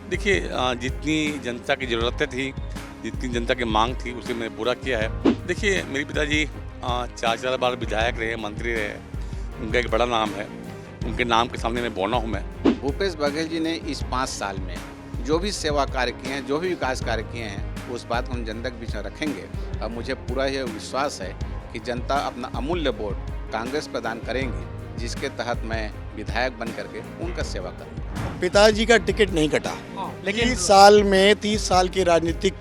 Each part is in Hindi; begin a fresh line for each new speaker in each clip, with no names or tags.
देखिए जितनी जनता की ज़रूरतें थी, जितनी जनता की मांग थी, उसे मैंने पूरा किया है। देखिए मेरे पिताजी 4-4 बार विधायक रहे, मंत्री रहे, उनका एक बड़ा नाम है। उनके नाम के सामने मैं बौना हूँ मैं।
भूपेश बघेल जी ने इस 5 साल में जो भी सेवा कार्य किए हैं, जो भी विकास कार्य किए हैं, उस बात को हम जनता के बीच में रखेंगे। और मुझे पूरा यह विश्वास है कि जनता अपना अमूल्य वोट कांग्रेस प्रदान करेंगी, जिसके तहत मैं विधायक बन करके उनका सेवा करूँगा।
पिताजी का टिकट नहीं कटा,
लेकिन
30 साल के राजनीतिक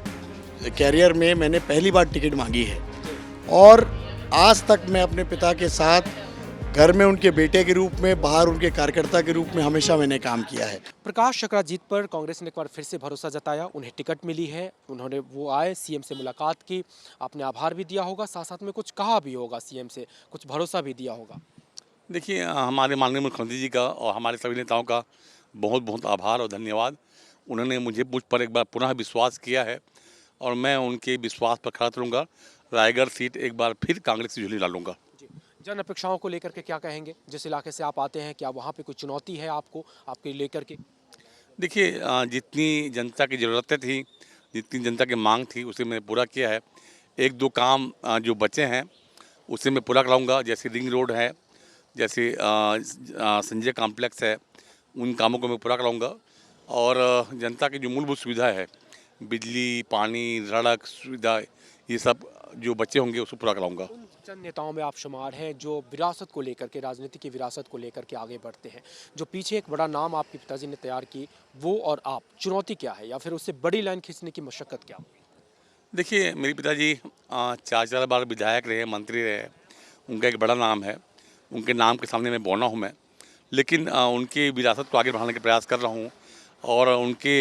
कैरियर में मैंने पहली बार टिकट मांगी है और आज तक मैं अपने पिता के साथ घर में उनके बेटे के रूप में, बाहर उनके कार्यकर्ता के रूप में हमेशा मैंने काम किया है।
प्रकाश चक्रा जीत पर कांग्रेस ने एक बार फिर से भरोसा जताया। उन्हें टिकट मिली है, उन्होंने वो आए, सीएम से मुलाकात की, आपने आभार भी दिया होगा, साथ साथ में कुछ कहा भी होगा, सीएम से कुछ भरोसा भी दिया होगा।
देखिए हमारे माननीय मुख्यमंत्री जी का और हमारे सभी नेताओं का बहुत बहुत आभार और धन्यवाद। उन्होंने मुझ पर एक बार पुनः विश्वास किया है और मैं उनके विश्वास पर खड़ा उतरूँगा। रायगढ़ सीट एक बार फिर कांग्रेस की झोली डालूँगा।
जी, जन अपेक्षाओं को लेकर के क्या कहेंगे? जिस इलाके से आप आते हैं, क्या वहाँ पे कोई चुनौती है आपको, आपके लेकर के?
देखिए जितनी जनता की ज़रूरतें थी, जितनी जनता की मांग थी, उसे मैंने पूरा किया है। 1-2 काम जो बचे हैं, उसे मैं पूरा कराऊँगा। जैसे रिंग रोड है, जैसे संजय कॉम्प्लेक्स है, उन कामों को मैं पूरा कराऊँगा। और जनता की जो मूलभूत सुविधा है, बिजली, पानी, सड़क सुविधा, ये सब जो बचे होंगे उसको पूरा कराऊँगा।
उन चंद नेताओं में आप शुमार हैं जो विरासत को लेकर के, राजनीति की विरासत को लेकर के आगे बढ़ते हैं। जो पीछे एक बड़ा नाम आपके पिताजी ने तैयार की, वो और आप, चुनौती क्या है या फिर उससे बड़ी लाइन खींचने की मशक्कत क्या होगी?
देखिए मेरे पिताजी 4-4 बार विधायक रहे, मंत्री रहे, उनका एक बड़ा नाम है। उनके नाम के सामने मैं बौना हूँ मैं। लेकिन उनकी विरासत को आगे बढ़ाने का प्रयास कर रहा हूँ और उनके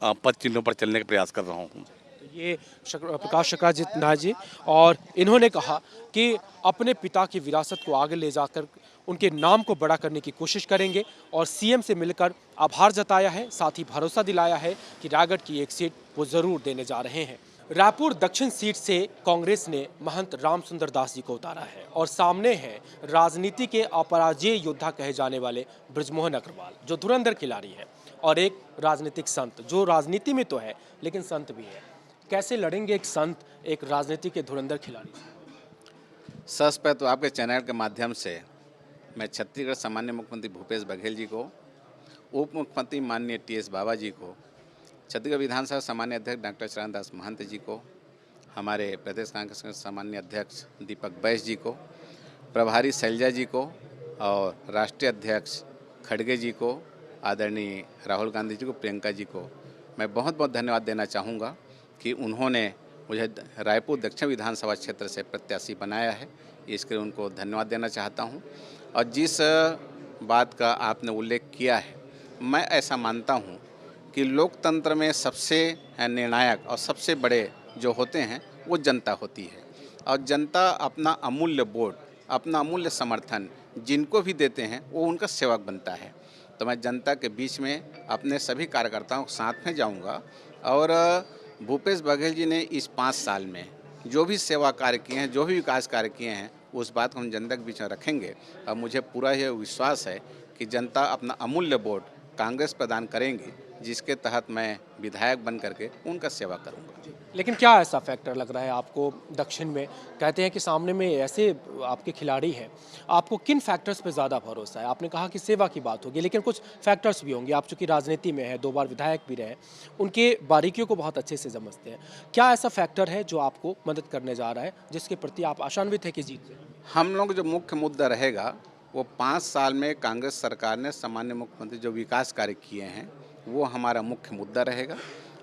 पद चिन्हों पर चलने का प्रयास कर रहा हूँ।
तो ये प्रकाश चक्राजित नाथ जी, और इन्होंने कहा कि अपने पिता की विरासत को आगे ले जाकर उनके नाम को बड़ा करने की कोशिश करेंगे और सीएम से मिलकर आभार जताया है, साथ ही भरोसा दिलाया है कि रायगढ़ की एक सीट वो जरूर देने जा रहे हैं। रायपुर दक्षिण सीट से कांग्रेस ने महंत रामसुंदर दास जी को उतारा है और सामने है राजनीति के अपराजेय योद्धा कहे जाने वाले बृजमोहन अग्रवाल, जो धुरंधर खिलाड़ी है, और एक राजनीतिक संत जो राजनीति में तो है लेकिन संत भी है। कैसे लड़ेंगे एक संत एक राजनीति के धुरंधर खिलाड़ी से?
सच पे तो आपके चैनल के माध्यम से मैं छत्तीसगढ़ सामान्य मुख्यमंत्री भूपेश बघेल जी को, उप मुख्यमंत्री माननीय टी.एस. बाबा जी को, छत्तीसगढ़ विधानसभा सामान्य अध्यक्ष डॉक्टर चरणदास महंत जी को, हमारे प्रदेश कांग्रेस के सामान्य अध्यक्ष दीपक बैस जी को, प्रभारी शैलजा जी को और राष्ट्रीय अध्यक्ष खड़गे जी को, आदरणीय राहुल गांधी जी को, प्रियंका जी को मैं बहुत बहुत धन्यवाद देना चाहूँगा कि उन्होंने मुझे रायपुर दक्षिण विधानसभा क्षेत्र से प्रत्याशी बनाया है। इसके लिए उनको धन्यवाद देना चाहता हूँ। और जिस बात का आपने उल्लेख किया है, मैं ऐसा मानता हूँ कि लोकतंत्र में सबसे निर्णायक और सबसे बड़े जो होते हैं वो जनता होती है और जनता अपना अमूल्य वोट, अपना अमूल्य समर्थन जिनको भी देते हैं वो उनका सेवक बनता है। तो मैं जनता के बीच में अपने सभी कार्यकर्ताओं के साथ में जाऊंगा और भूपेश बघेल जी ने इस 5 साल में जो भी सेवा कार्य किए हैं, जो भी विकास कार्य किए हैं, उस बात को हम जनता के बीच में रखेंगे। और मुझे पूरा यह विश्वास है कि जनता अपना अमूल्य वोट कांग्रेस प्रदान करेंगी, जिसके तहत मैं विधायक बन करके उनका सेवा करूंगा।
लेकिन क्या ऐसा फैक्टर लग रहा है आपको दक्षिण में? कहते हैं कि सामने में ऐसे आपके खिलाड़ी हैं, आपको किन फैक्टर्स पे ज़्यादा भरोसा है? आपने कहा कि सेवा की बात होगी, लेकिन कुछ फैक्टर्स भी होंगे। आप चूंकि राजनीति में हैं, 2 बार विधायक भी रहे, उनके बारीकियों को बहुत अच्छे से समझते हैं। क्या ऐसा फैक्टर है जो आपको मदद करने जा रहा है, जिसके प्रति आप आशान्वित है कि जीत जाए?
हम लोग जो मुख्य मुद्दा रहेगा वो 5 साल में कांग्रेस सरकार ने सामान्य मुख्यमंत्री जो विकास कार्य किए हैं वो हमारा मुख्य मुद्दा रहेगा।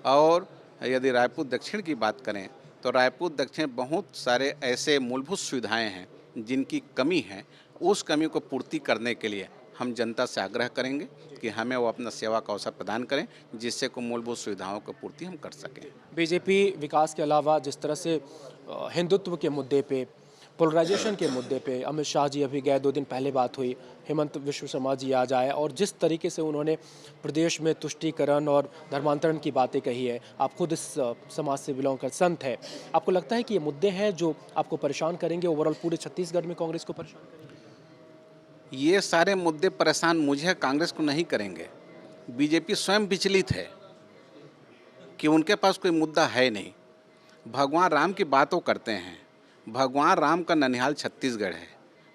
और यदि रायपुर दक्षिण की बात करें तो रायपुर दक्षिण बहुत सारे ऐसे मूलभूत सुविधाएं हैं जिनकी कमी है। उस कमी को पूर्ति करने के लिए हम जनता से आग्रह करेंगे कि हमें वो अपना सेवा का अवसर प्रदान करें, जिससे को मूलभूत सुविधाओं की पूर्ति हम कर सकें।
बीजेपी विकास के अलावा जिस तरह से हिंदुत्व के मुद्दे पे, पोलराइजेशन के मुद्दे पे अमित शाह जी अभी गए, 2 दिन पहले बात हुई, हेमंत विश्व शर्मा जी आ जाए, और जिस तरीके से उन्होंने प्रदेश में तुष्टीकरण और धर्मांतरण की बातें कही है। आप खुद इस समाज से बिलोंग कर संत है, आपको लगता है कि ये मुद्दे हैं जो आपको परेशान करेंगे, ओवरऑल पूरे छत्तीसगढ़ में कांग्रेस को परेशान करेंगे?
ये सारे मुद्दे परेशान मुझे, कांग्रेस को नहीं करेंगे। बीजेपी स्वयं विचलित है कि उनके पास कोई मुद्दा है नहीं। भगवान राम की बात वो करते हैं। भगवान राम का ननिहाल छत्तीसगढ़ है।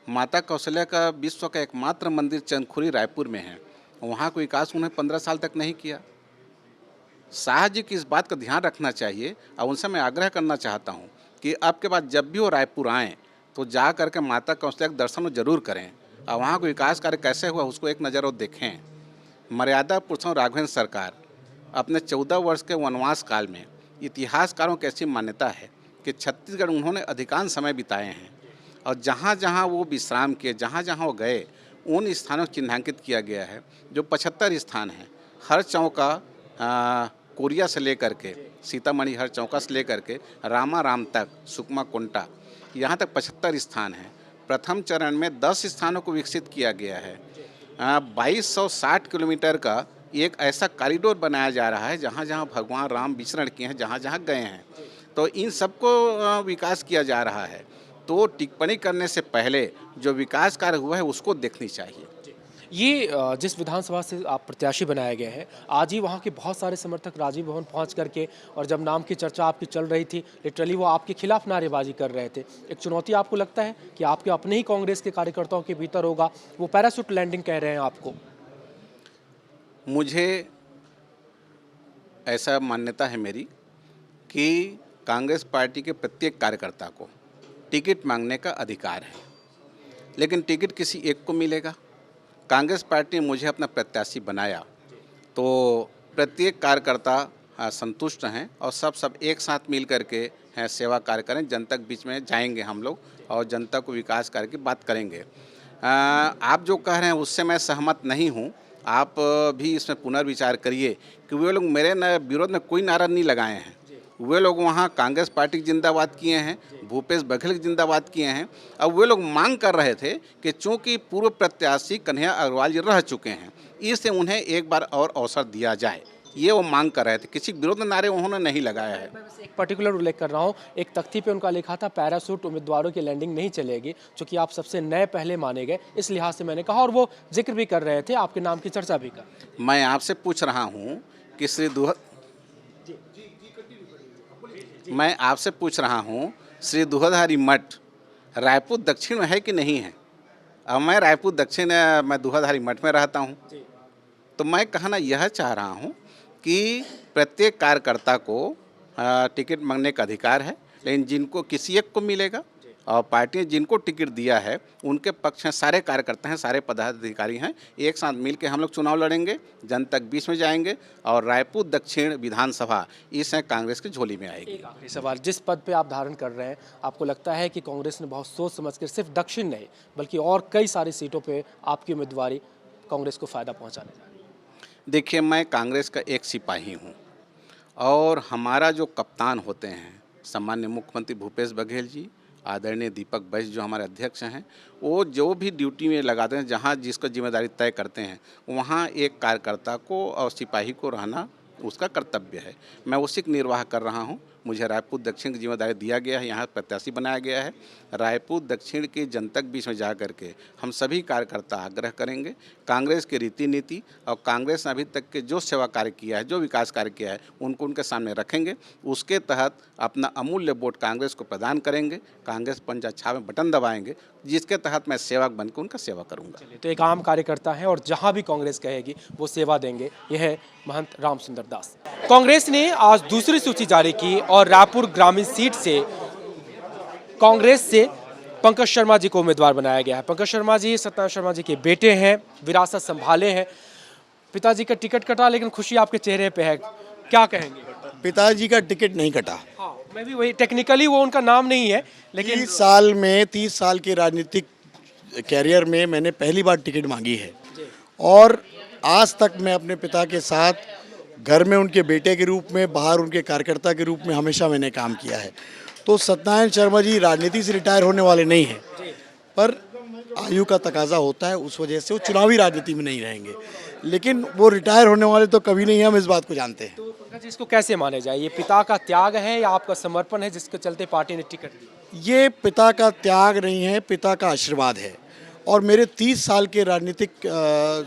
माता कौशल्या का विश्व का एकमात्र मंदिर चंदखुरी रायपुर में है। वहाँ कोई विकास उन्हें 15 साल तक नहीं किया। शाह जी की इस बात का ध्यान रखना चाहिए और उनसे मैं आग्रह करना चाहता हूँ कि अब के बाद जब भी वो रायपुर आएँ तो जा करके माता कौशल्या के दर्शन जरूर करें और वहाँ को विकास कार्य कैसे हुआ उसको एक नज़र और देखें। मर्यादा पुरुषोत्तम राघवेंद्र सरकार अपने 14 वर्ष के वनवास काल में इतिहासकारों की ऐसी मान्यता है कि छत्तीसगढ़ उन्होंने अधिकांश समय बिताए हैं और जहाँ जहाँ वो विश्राम किए, जहाँ जहाँ वो गए, उन स्थानों को चिन्हांकित किया गया है। जो 75 स्थान हैं, हर चौका कोरिया से लेकर के सीतामढ़ी, हर चौका से लेकर के रामाराम तक, सुकमा कोंटा, यहाँ तक 75 स्थान हैं। प्रथम चरण में 10 स्थानों को विकसित किया गया है। 2260 किलोमीटर का एक ऐसा कॉरिडोर बनाया जा रहा है जहाँ जहाँ भगवान राम विचरण किए हैं, जहाँ जहाँ गए हैं, तो इन सबको विकास किया जा रहा है। तो टिप्पणी करने से पहले जो विकास कार्य हुआ है उसको देखनी चाहिए।
ये जिस विधानसभा से आप प्रत्याशी बनाए गए हैं, आज ही वहाँ के बहुत सारे समर्थक राजीव भवन पहुँच करके, और जब नाम की चर्चा आपकी चल रही थी, लिटरली वो आपके खिलाफ नारेबाजी कर रहे थे। एक चुनौती आपको लगता है कि आपके अपने ही कांग्रेस के कार्यकर्ताओं के भीतर होगा, वो पैराशूट लैंडिंग कह रहे हैं आपको?
मुझे ऐसा मान्यता है मेरी कि कांग्रेस पार्टी के प्रत्येक कार्यकर्ता को टिकट मांगने का अधिकार है, लेकिन टिकट किसी एक को मिलेगा। कांग्रेस पार्टी ने मुझे अपना प्रत्याशी बनाया तो प्रत्येक कार्यकर्ता संतुष्ट हैं और सब एक साथ मिल करके हैं सेवा कार्य करें। जनता के बीच में जाएंगे हम लोग और जनता को विकास कार्य की बात करेंगे। आप जो कह रहे हैं उससे मैं सहमत नहीं हूं। आप भी इसमें पुनर्विचार करिए कि वे लोग मेरे विरोध में कोई नारा नहीं लगाए हैं। वे लोग वहाँ कांग्रेस पार्टी की जिंदाबाद किए हैं, भूपेश बघेल की जिंदाबाद किए हैं। अब वे लोग मांग कर रहे थे कि चूंकि पूर्व प्रत्याशी कन्हैया अग्रवाल जी रह चुके हैं, इससे उन्हें एक बार और अवसर दिया जाए, ये वो मांग कर रहे थे। किसी विरोध नारे उन्होंने नहीं लगाया है।
एक पर्टिकुलर उल्लेख कर रहा हूँ, एक तख्ती पे उनका लिखा था पैराशूट उम्मीदवारों की लैंडिंग नहीं चलेगी, चूँकि आप सबसे नए पहले माने गए, इस लिहाज से मैंने कहा। और वो जिक्र भी कर रहे थे, आपके नाम की चर्चा भी कर।
मैं आपसे पूछ रहा हूँ कि श्री दुहधारी मठ रायपुर दक्षिण में है कि नहीं है? अब मैं रायपुर दक्षिण मैं दुहधारी मठ में रहता हूँ, तो मैं कहना यह चाह रहा हूँ कि प्रत्येक कार्यकर्ता को टिकट मांगने का अधिकार है, लेकिन जिनको किसी एक को मिलेगा और पार्टी ने जिनको टिकट दिया है उनके पक्ष में सारे कार्यकर्ता हैं, सारे पदाधिकारी हैं। एक साथ मिल के हम लोग चुनाव लड़ेंगे, जनता के बीच में जाएंगे और रायपुर दक्षिण विधानसभा इस कांग्रेस की झोली में आएगी।
एक आखिरी सवाल, जिस पद पे आप धारण कर रहे हैं, आपको लगता है कि कांग्रेस ने बहुत सोच समझ कर सिर्फ दक्षिण नहीं बल्कि और कई सारी सीटों पर आपकी उम्मीदवारी कांग्रेस को फ़ायदा पहुँचाने जा रही है?
देखिए, मैं कांग्रेस का एक सिपाही हूँ और हमारा जो कप्तान होते हैं सम्मान्य मुख्यमंत्री भूपेश बघेल जी, आदरणीय दीपक बैस जो हमारे अध्यक्ष हैं, वो जो भी ड्यूटी में लगाते हैं, जहाँ जिसको जिम्मेदारी तय करते हैं, वहाँ एक कार्यकर्ता को और सिपाही को रहना उसका कर्तव्य है। मैं उसी का निर्वाह कर रहा हूँ। मुझे रायपुर दक्षिण की जिम्मेदारी दिया गया है, यहाँ प्रत्याशी बनाया गया है। रायपुर दक्षिण की जनता के बीच में जा करके हम सभी कार्यकर्ता आग्रह करेंगे, कांग्रेस की रीति नीति और कांग्रेस ने अभी तक के जो सेवा कार्य किया है, जो विकास कार्य किया है, उनको उनके सामने रखेंगे। उसके तहत अपना अमूल्य वोट कांग्रेस को प्रदान करेंगे। कांग्रेस पंचायत छाव में बटन दबाएंगे, जिसके तहत मैं सेवक बनकर उनका सेवा करूँगा।
तो एक आम कार्यकर्ता है और जहां भी कांग्रेस कहेगी वो सेवा देंगे। यह है महंत राम सुंदर दास। कांग्रेस ने आज दूसरी सूची जारी की और रायपुर ग्रामीण सीट से कांग्रेस से पंकज शर्मा जी को उम्मीदवार बनाया गया है। पंकज शर्मा जी सत्यनारायण शर्मा जी के बेटे हैं, विरासत संभाले हैं। पिताजी का टिकट कटा, लेकिन खुशी आपके चेहरे पे है, क्या कहेंगे?
पिताजी का टिकट नहीं कटा।
हाँ, मैं भी वही, टेक्निकली वो उनका नाम नहीं है, लेकिन
30 साल के राजनीतिक कैरियर में मैंने पहली बार टिकट मांगी है और आज तक मैं अपने पिता के साथ घर में उनके बेटे के रूप में, बाहर उनके कार्यकर्ता के रूप में हमेशा मैंने काम किया है। तो सत्यनारायण शर्मा जी राजनीति से रिटायर होने वाले नहीं हैं, पर आयु का तकाजा होता है, उस वजह से वो चुनावी राजनीति में नहीं रहेंगे, लेकिन वो रिटायर होने वाले तो कभी नहीं, हम इस बात को जानते हैं।
तो पंकज जी, इसको कैसे माने जाए? ये पिता का त्याग है या आपका समर्पण है जिसके चलते पार्टी ने टिकट दी?
ये पिता का त्याग नहीं है, पिता का आशीर्वाद है। और मेरे 30 साल के राजनीतिक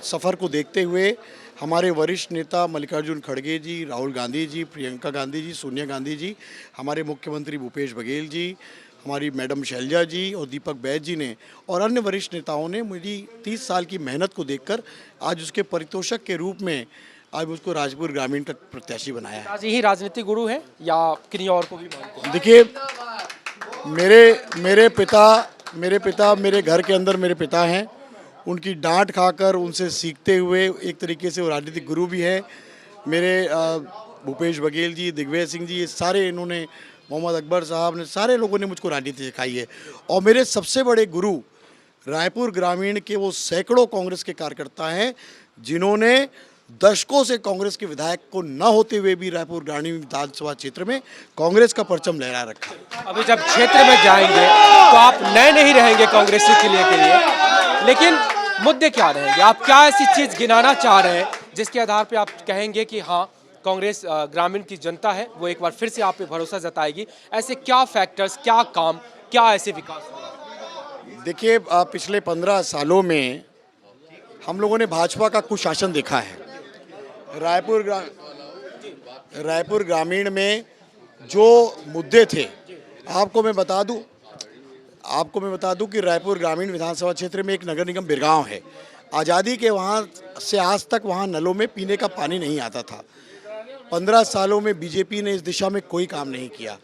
सफ़र को देखते हुए हमारे वरिष्ठ नेता मल्लिकार्जुन खड़गे जी, राहुल गांधी जी, प्रियंका गांधी जी, सोनिया गांधी जी, हमारे मुख्यमंत्री भूपेश बघेल जी, हमारी मैडम शैलजा जी और दीपक बैज जी ने और अन्य वरिष्ठ नेताओं ने मेरी 30 साल की मेहनत को देखकर आज उसके पारितोषिक के रूप में आज मुझको राजपुर ग्रामीण का प्रत्याशी बनाया है।
पिताजी ही राजनीतिक गुरु हैं या किन्हीं और को भी मानते हैं?
देखिए, मेरे पिता मेरे घर के अंदर मेरे पिता हैं। उनकी डांट खाकर उनसे सीखते हुए एक तरीके से वो राजनीतिक गुरु भी है। मेरे भूपेश बघेल जी, दिग्विजय सिंह जी, ये सारे इन्होंने, मोहम्मद अकबर साहब ने, सारे लोगों ने मुझको राजनीति सिखाई है। और मेरे सबसे बड़े गुरु रायपुर ग्रामीण के वो सैकड़ों कांग्रेस के कार्यकर्ता हैं जिन्होंने दशकों से कांग्रेस के विधायक को न होते हुए भी रायपुर ग्रामीण विधानसभा क्षेत्र में कांग्रेस का परचम लहरा रखा है।
अभी जब क्षेत्र में जाएंगे तो आप नए नहीं रहेंगे कांग्रेसी किले के लिए, लेकिन मुद्दे क्या रहेंगे? आप क्या ऐसी चीज गिनाना चाह रहे हैं जिसके आधार पे आप कहेंगे कि हाँ, कांग्रेस ग्रामीण की जनता है वो एक बार फिर से आप पे भरोसा जताएगी? ऐसे क्या फैक्टर्स, क्या काम, क्या ऐसे विकास?
देखिए, पिछले 15 सालों में हम लोगों ने भाजपा का कुशासन देखा है। रायपुर ग्रामीण में जो मुद्दे थे, आपको मैं बता दूं कि रायपुर ग्रामीण विधानसभा क्षेत्र में एक नगर निगम बिरगांव है। आज़ादी के वहाँ से आज तक वहाँ नलों में पीने का पानी नहीं आता था। 15 सालों में बीजेपी ने इस दिशा में कोई काम नहीं किया।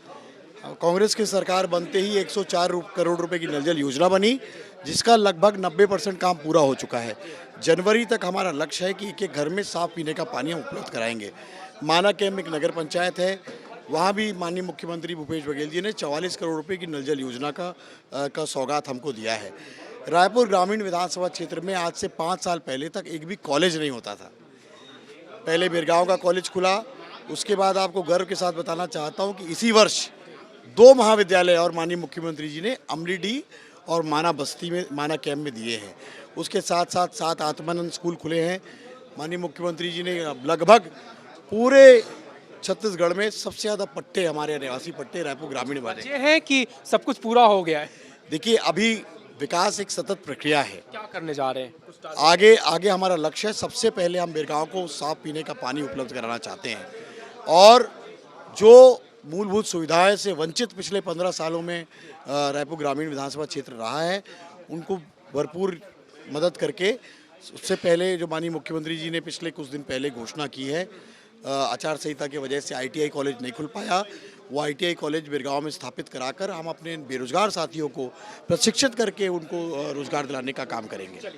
कांग्रेस की सरकार बनते ही 104 करोड़ रुपए की नल जल योजना बनी, जिसका लगभग 90% काम पूरा हो चुका है। जनवरी तक हमारा लक्ष्य है कि एक घर में साफ पीने का पानी हम उपलब्ध कराएंगे। माना कैम्प एक नगर पंचायत है, वहाँ भी माननीय मुख्यमंत्री भूपेश बघेल जी ने 44 करोड़ रुपए की नल जल योजना का सौगात हमको दिया है। रायपुर ग्रामीण विधानसभा क्षेत्र में आज से 5 साल पहले तक एक भी कॉलेज नहीं होता था। पहले बिरगांव का कॉलेज खुला, उसके बाद आपको गर्व के साथ बताना चाहता हूँ कि इसी वर्ष 2 महाविद्यालय और माननीय मुख्यमंत्री जी ने अमलीडीह और माना बस्ती में, माना कैम्प में दिए हैं। उसके साथ साथ 7 आत्मानंद स्कूल खुले हैं। माननीय मुख्यमंत्री जी ने लगभग पूरे छत्तीसगढ़ में सबसे ज़्यादा पट्टे, हमारे निवासी पट्टे रायपुर ग्रामीण वाले
ये है कि सब कुछ पूरा हो गया है?
देखिए, अभी विकास एक सतत प्रक्रिया है।
क्या करने जा रहे हैं?
आगे हमारा लक्ष्य है, सबसे पहले हम बिरगांव को साफ पीने का पानी उपलब्ध कराना चाहते हैं और जो मूलभूत सुविधाएं से वंचित पिछले 15 सालों में रायपुर ग्रामीण विधानसभा क्षेत्र रहा है, उनको भरपूर मदद करके, उससे पहले जो माननीय मुख्यमंत्री जी ने पिछले कुछ दिन पहले घोषणा की है, आचार संहिता की वजह से ITI कॉलेज नहीं खुल पाया, वो ITI कॉलेज बिरगांव में स्थापित कराकर हम अपने बेरोजगार साथियों को प्रशिक्षित करके उनको रोजगार दिलाने का काम करेंगे।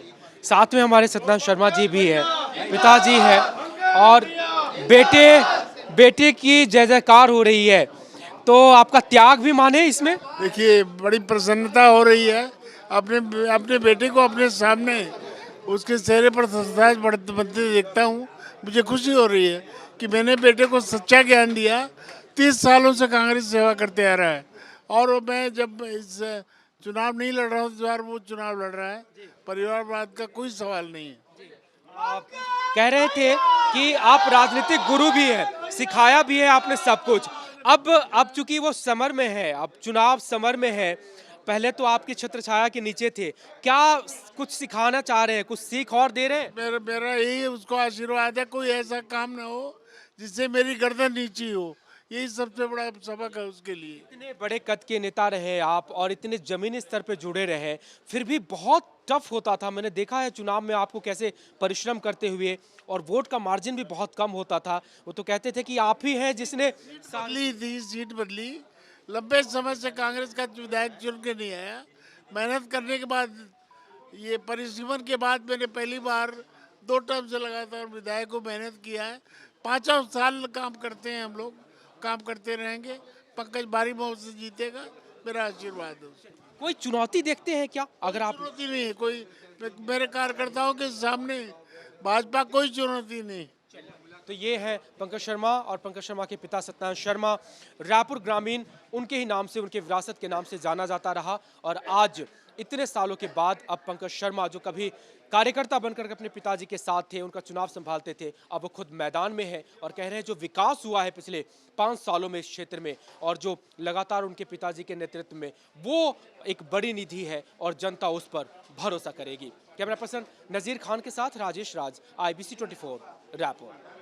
साथ में हमारे सत्यनारायण शर्मा जी भी है, पिताजी है और बेटे की जय जयकार हो रही है, तो आपका त्याग भी माने इसमें?
देखिए, बड़ी प्रसन्नता हो रही है अपने बेटे को अपने सामने, उसके चेहरे पर संस्कार बनते देखता हूँ। मुझे खुशी हो रही है कि मैंने बेटे को सच्चा ज्ञान दिया। 30 सालों से कांग्रेस सेवा करते आ रहा है और मैं जब इस चुनाव नहीं लड़ रहा हूँ, इस बार वो चुनाव लड़ रहा है। परिवारवाद का कोई सवाल नहीं है।
आप कह रहे थे कि आप राजनीतिक गुरु भी हैं, सिखाया भी है आपने सब कुछ। अब चूंकि वो समर में है, अब चुनाव समर में है, पहले तो आपकी छत्र छाया के नीचे थे, क्या कुछ सिखाना चाह रहे हैं, कुछ सीख और दे रहे हैं?
मेरा यही उसको आशीर्वाद है, कोई ऐसा काम ना हो जिससे मेरी गर्दन नीची हो, यही सबसे बड़ा सबक है उसके लिए।
इतने बड़े कद के नेता रहे आप और इतने जमीनी स्तर पे जुड़े रहे, फिर भी बहुत टफ होता था। मैंने देखा है चुनाव में आपको कैसे परिश्रम करते हुए, और वोट का मार्जिन भी बहुत कम होता था। वो तो कहते थे कि आप ही हैं जिसने
सीट बदली। लंबे समय से कांग्रेस का विधायक चुन के नहीं आया। मेहनत करने के बाद, ये परिश्रम के बाद मैंने पहली बार 2 टर्म से लगातार विधायक को मेहनत किया है। 5 साल काम करते हैं हम लोग, काम करते रहेंगे। पंकज भारी बहुत से जीतेगा, मेरा आशीर्वाद है उसे।
कोई चुनौती देखते हैं क्या? अगर आप
चुनौती नहीं है कोई, मेरे कार्यकर्ताओं के सामने भाजपा कोई चुनौती नहीं।
तो ये है पंकज शर्मा और पंकज शर्मा के पिता सत्यनारायण शर्मा। रायपुर ग्रामीण उनके ही नाम से, उनके विरासत के नाम से जाना जाता रहा, और आज इतने सालों के बाद अब पंकज शर्मा, जो कभी कार्यकर्ता बनकर अपने पिताजी के साथ थे, उनका चुनाव संभालते थे, अब वो खुद मैदान में है और कह रहे हैं जो विकास हुआ है पिछले 5 सालों में इस क्षेत्र में, और जो लगातार उनके पिताजी के नेतृत्व में, वो एक बड़ी निधि है और जनता उस पर भरोसा करेगी। कैमरा पर्सन नजीर खान के साथ राजेश राज, IBC 24। रैपर।